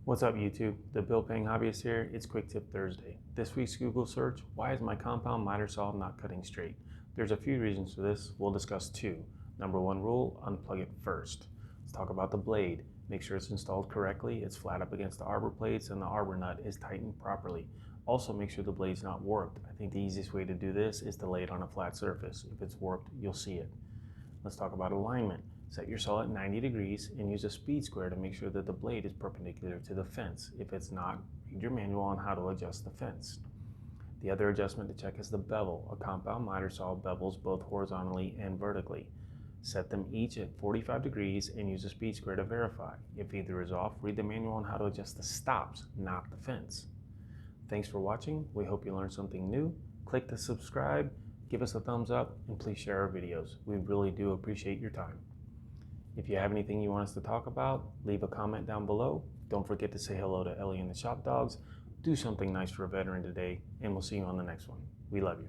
What's up YouTube? The Bill Paying Hobbyists here. It's Quick Tip Thursday. This week's Google search, why is my compound miter saw not cutting straight? There's a few reasons for this. We'll discuss two. Number one rule, unplug it first. Let's talk about the blade. Make sure it's installed correctly, it's flat up against the arbor plates, and the arbor nut is tightened properly. Also make sure the blade's not warped. I think the easiest way to do this is to lay it on a flat surface. If it's warped, you'll see it. Let's talk about alignment. Set your saw at 90 degrees and use a speed square to make sure that the blade is perpendicular to the fence. If it's not, read your manual on how to adjust the fence. The other adjustment to check is the bevel. A compound miter saw bevels both horizontally and vertically. Set them each at 45 degrees and use a speed square to verify. If either is off, read the manual on how to adjust the stops, not the fence. Thanks for watching. We hope you learned something new. Click to subscribe, give us a thumbs up, and please share our videos. We really do appreciate your time. If you have anything you want us to talk about, leave a comment down below. Don't forget to say hello to Ellie and the Shop Dogs. Do something nice for a veteran today, and we'll see you on the next one. We love you.